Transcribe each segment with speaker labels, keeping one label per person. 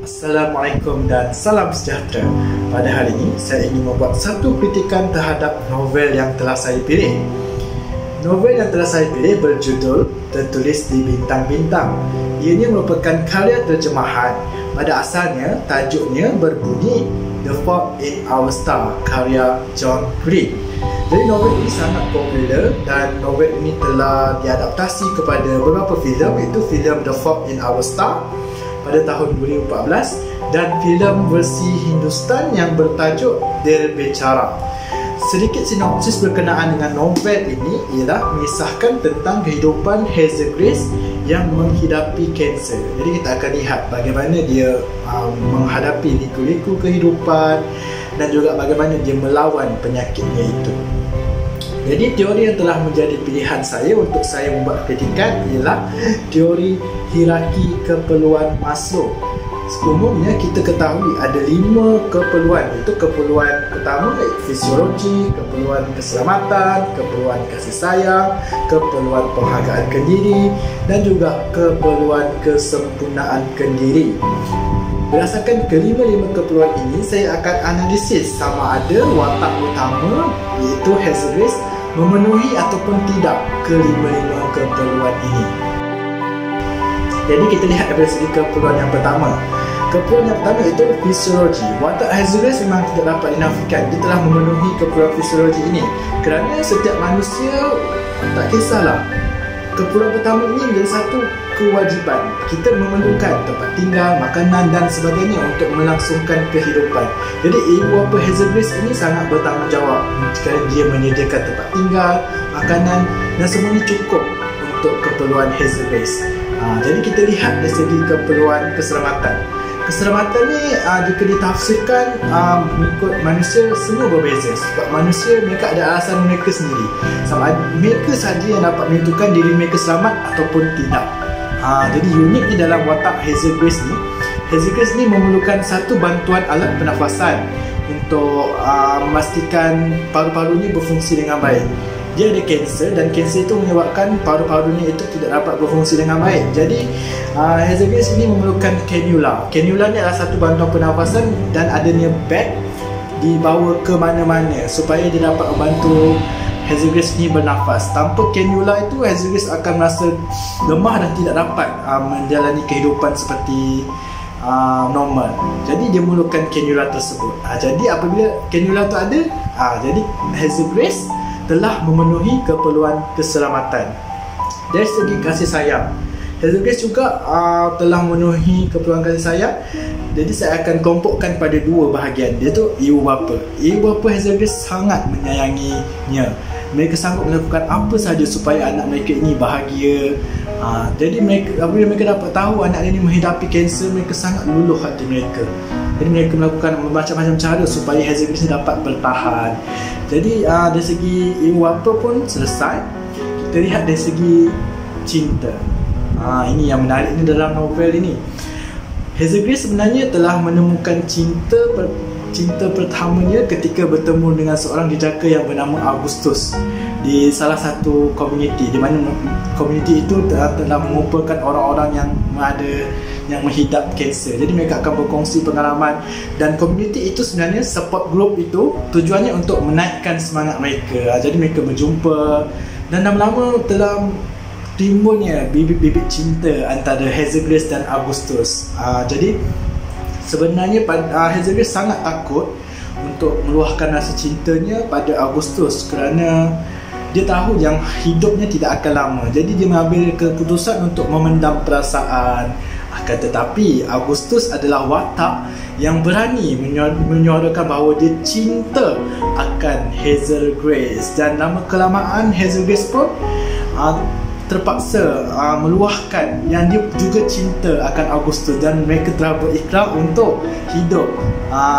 Speaker 1: Assalamualaikum dan salam sejahtera. Pada hari ini saya ingin membuat satu kritikan terhadap novel yang telah saya pilih. Novel yang telah saya pilih berjudul Tertulis di Bintang-Bintang. Ianya merupakan karya terjemahan. Pada asalnya tajuknya berbunyi The Fault in Our Star karya John Green. Jadi novel ini sangat popular dan novel ini telah diadaptasi kepada beberapa filem, iaitu filem The Fault in Our Star pada tahun 2014 dan filem versi Hindustan yang bertajuk Dil Bechara. Sedikit sinopsis berkenaan dengan novel ini ialah mengisahkan tentang kehidupan Hazel Grace yang menghidapi kanser. Jadi kita akan lihat bagaimana dia menghadapi liku-liku kehidupan dan juga bagaimana dia melawan penyakitnya itu. Jadi teori yang telah menjadi pilihan saya untuk saya membuat kritikan ialah teori hierarki keperluan Maslow. Umumnya kita ketahui ada 5 keperluan, iaitu keperluan pertama iaitu fisiologi, keperluan keselamatan, keperluan kasih sayang, keperluan penghargaan diri dan juga keperluan kesempurnaan diri. Berdasarkan kelima-lima keperluan ini, saya akan analisis sama ada watak utama iaitu Hazel Grace memenuhi ataupun tidak kelima-lima keperluan ini. Jadi kita lihat dari segi keperluan yang pertama. Keperluan yang pertama itu fisiologi. Watak Hazel Grace memang tidak dapat dinafikan. Dia telah memenuhi keperluan fisiologi ini kerana setiap manusia, tak kisahlah, keperluan pertama ini menjadi satu kewajipan. Kita memerlukan tempat tinggal, makanan dan sebagainya untuk melangsungkan kehidupan. Jadi ibu bapa Hazel Grace ini sangat bertanggungjawab kerana dia menyediakan tempat tinggal, makanan dan semuanya cukup untuk keperluan Hazel Grace. Jadi kita lihat dari segi keperluan keselamatan. Keselamatan ni jika ditafsirkan mengikut manusia semua berbeza. Sebab manusia mereka ada alasan mereka sendiri. Sama mereka sahaja yang dapat menentukan diri mereka selamat ataupun tidak. Jadi uniknya dalam watak Hazel Grace ni, Hazel Grace ni memerlukan satu bantuan alat pernafasan untuk memastikan paru-parunya berfungsi dengan baik. Dia ada kanser dan kanser itu menyebabkan paru-parunya itu tidak dapat berfungsi dengan baik. Jadi Hazel Grace ini memerlukan kanula. Kanula ni adalah satu bantuan pernafasan dan adanya beg dibawa ke mana-mana supaya dia dapat membantu Hazel Grace ni bernafas. Tanpa kanula itu Hazel Grace akan merasa lemah dan tidak dapat menjalani kehidupan seperti normal. Jadi dia memerlukan kanula tersebut. Jadi apabila kanula itu ada, jadi Hazel Grace telah memenuhi keperluan keselamatan. Dari segi kasih sayang, Hazel Grace juga telah memenuhi keperluan kasih sayang. Jadi saya akan kelompokkan pada dua bahagian, iaitu ibu bapa. Ibu bapa Hazel Grace sangat menyayanginya. Mereka sanggup melakukan apa sahaja supaya anak mereka ini bahagia. Jadi apabila mereka dapat tahu anak ini menghidapi kanser, mereka sangat luluh hati mereka. Jadi mereka melakukan macam-macam cara supaya Hazel Grace dapat bertahan. Jadi dari segi ibu bapa pun selesai. Kita lihat dari segi cinta. Ini yang menarik ni dalam novel ini. Hazel Grace sebenarnya telah menemukan cinta pertamanya ketika bertemu dengan seorang jejaka yang bernama Augustus di salah satu komuniti, di mana komuniti itu telah mengumpulkan orang-orang yang menghidap kanser. Jadi mereka akan berkongsi pengalaman dan komuniti itu sebenarnya support group itu tujuannya untuk menaikkan semangat mereka. Jadi mereka berjumpa dan lama-lama telah timbulnya bibit-bibit cinta antara Hazel Grace dan Augustus. Jadi sebenarnya Hazel Grace sangat takut untuk meluahkan rasa cintanya pada Augustus kerana dia tahu yang hidupnya tidak akan lama. Jadi dia mengambil keputusan untuk memendam perasaan. Akan tetapi Augustus adalah watak yang berani menyuarakan bahawa dia cinta akan Hazel Grace, dan lama kelamaan Hazel Grace pun terpaksa meluahkan yang dia juga cinta akan Augustus, dan mereka telah berikrar untuk hidup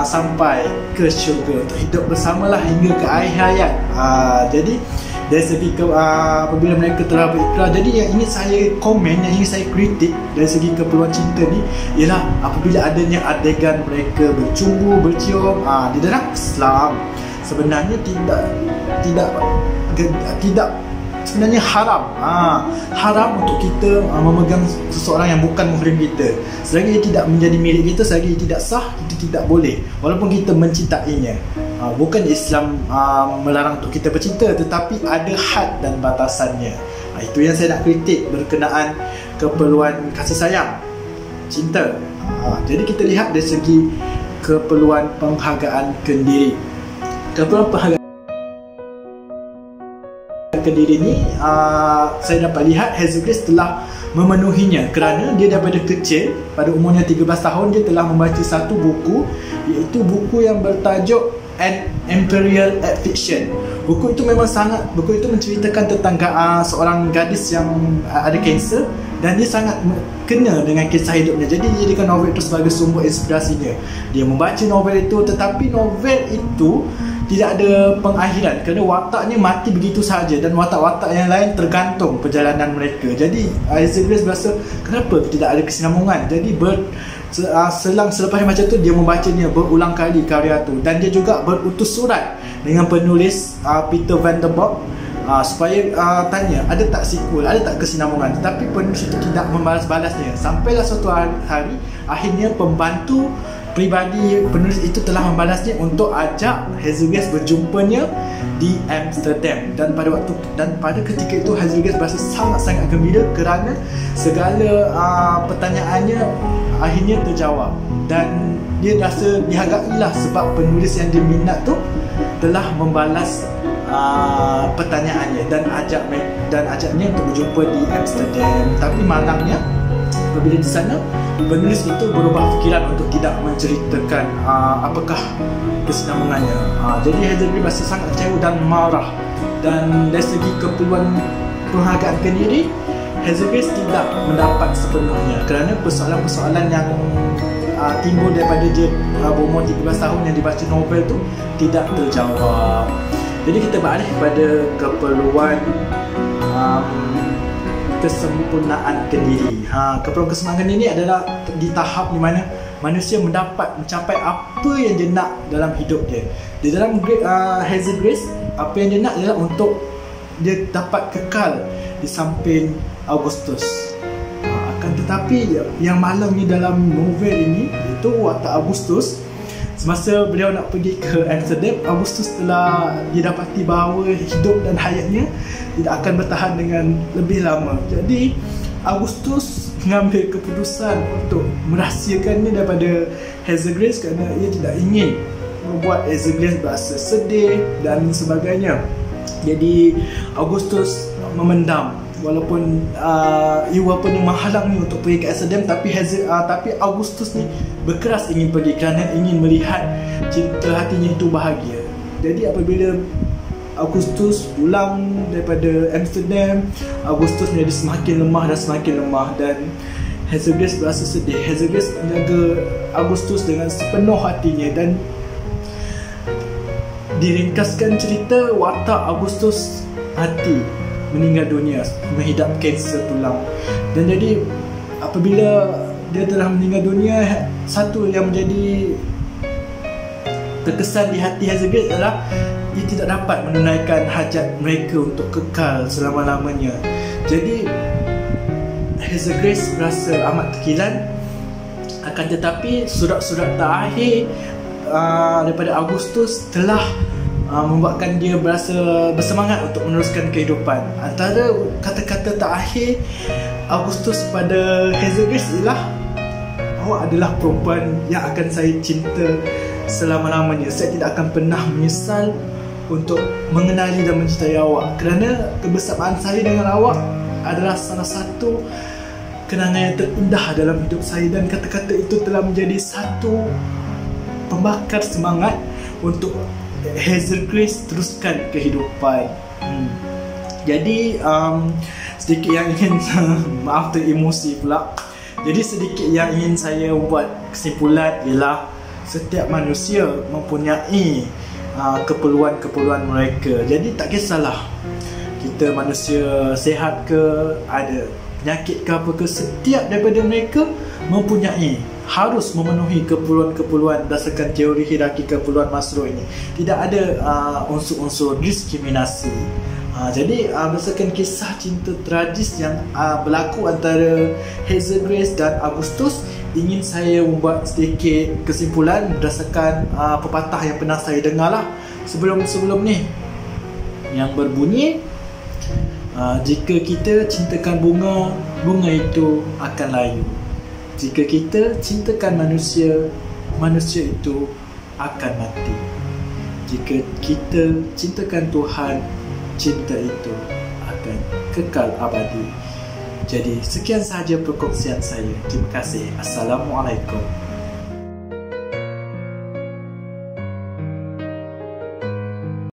Speaker 1: sampai ke syurga, untuk hidup bersamalah hingga ke akhir hayat. Jadi dari segi apabila mereka telah berikrar, jadi yang ingin saya komen, yang ingin saya kritik dari segi keperluan cinta ni ialah apabila adanya adegan mereka bercumbu, bercium. Di dalam Islam sebenarnya tidak sebenarnya haram. Haram untuk kita memegang seseorang yang bukan muhrim kita. Selagi ia tidak menjadi milik kita, selagi ia tidak sah, kita tidak boleh, walaupun kita mencintainya. Bukan Islam melarang untuk kita bercinta, tetapi ada had dan batasannya. Itu yang saya nak kritik berkenaan keperluan kasih sayang, cinta. Jadi kita lihat dari segi keperluan penghargaan diri. Keperluan penghargaan diri ni, saya dapat lihat Hazel Grace telah memenuhinya, kerana dia daripada kecil, pada umurnya 13 tahun, dia telah membaca satu buku, iaitu buku yang bertajuk An Imperial Fiction. Buku itu menceritakan tentang seorang gadis yang ada kanser, dan dia sangat kena dengan kisah hidupnya. Jadi dia jadikan novel itu sebagai sumber inspirasinya. Dia membaca novel itu, tetapi novel itu tidak ada pengakhiran, kerana wataknya mati begitu sahaja, dan watak-watak yang lain tergantung perjalanan mereka. Jadi Hazel Grace berasa, kenapa tidak ada kesinambungan? Jadi selang selepas macam tu, dia membacanya berulang kali karya tu, dan dia juga berutus surat dengan penulis Peter Van der Bock supaya tanya ada tak sequel, ada tak kesinambungan. Tetapi penulis itu tidak membalas-balasnya. Sampailah suatu hari akhirnya pembantu pribadi penulis itu telah membalasnya untuk ajak Hazel Grace berjumpanya di Amsterdam. Dan pada ketika itu Hazel Grace berasa sangat-sangat gembira, kerana segala pertanyaannya akhirnya terjawab, dan dia rasa dihargailah sebab penulis yang dia minat tu telah membalas pertanyaannya dan ajaknya untuk berjumpa di Amsterdam. Tapi malangnya, apabila di sana, penulis itu berubah fikiran untuk tidak menceritakan apakah kesinambungannya. Jadi Hazel Grace rasa sangat kecewa dan marah. Dan dari segi keperluan penghargaan diri, Hazel Grace tidak mendapat sepenuhnya, kerana persoalan-persoalan yang timbul daripada dia berumur 13 tahun yang dibaca novel tu tidak terjawab. Jadi kita beralih pada keperluan kesempurnaan diri. Keperluan kesempurnaan ini adalah di tahap di mana manusia mencapai apa yang dia nak dalam hidup dia. Di dalam Hazel Grace, apa yang dia nak adalah untuk dia dapat kekal di samping Augustus. Akan tetapi yang malangnya dalam novel ini, iaitu watak Augustus, semasa beliau nak pergi ke Amsterdam, Augustus telah didapati bahawa hidup dan hayatnya tidak akan bertahan dengan lebih lama. Jadi Augustus mengambil keputusan untuk merahsiakannya daripada Hazel Grace, kerana ia tidak ingin membuat Hazel Grace berasa sedih dan sebagainya. Jadi Augustus memendam, walaupun ibu bapanya menghalangnya untuk pergi ke Amsterdam, tapi Augustus ni berkeras ingin pergi kerana ingin melihat cinta hatinya itu bahagia. Jadi apabila Augustus pulang daripada Amsterdam, Augustus menjadi semakin lemah dan Hazel Grace berasa sedih. Hazel Grace menjaga Augustus dengan sepenuh hatinya, dan diringkaskan cerita, watak Augustus mati, meninggal dunia, menghidap kanser tulang. Dan jadi apabila dia telah meninggal dunia, satu yang menjadi terkesan di hati Hazel Grace adalah ia tidak dapat menunaikan hajat mereka untuk kekal selama-lamanya. Jadi Hazel Grace berasa amat terkilan. Akan tetapi surat-surat terakhir daripada Augustus telah membuatkan dia berasa bersemangat untuk meneruskan kehidupan. Antara kata-kata terakhir Augustus pada Hazel Grace ialah, awak adalah perempuan yang akan saya cinta selama-lamanya. Saya tidak akan pernah menyesal untuk mengenali dan mencintai awak, kerana kebersamaan saya dengan awak adalah salah satu kenangan yang terindah dalam hidup saya. Dan kata-kata itu telah menjadi satu pembakar semangat untuk Hazel Grace teruskan kehidupan. Jadi sedikit yang ingin maaf teremosi pula. Jadi sedikit yang ingin saya buat kesimpulan ialah setiap manusia mempunyai keperluan-keperluan mereka. Jadi tak kisahlah kita manusia sihat ke, ada penyakit ke apa ke, setiap daripada mereka harus memenuhi keperluan-keperluan berdasarkan teori hierarki keperluan Maslow ini. Tidak ada unsur-unsur diskriminasi. Jadi berdasarkan kisah cinta tragis yang berlaku antara Hazel Grace dan Agustus, ingin saya membuat sedikit kesimpulan berdasarkan pepatah yang pernah saya dengar lah sebelum ni, yang berbunyi, jika kita cintakan bunga, bunga itu akan layu. Jika kita cintakan manusia, manusia itu akan mati. Jika kita cintakan Tuhan, cinta itu akan kekal abadi. Jadi sekian sahaja perkongsian saya. Terima kasih. Assalamualaikum.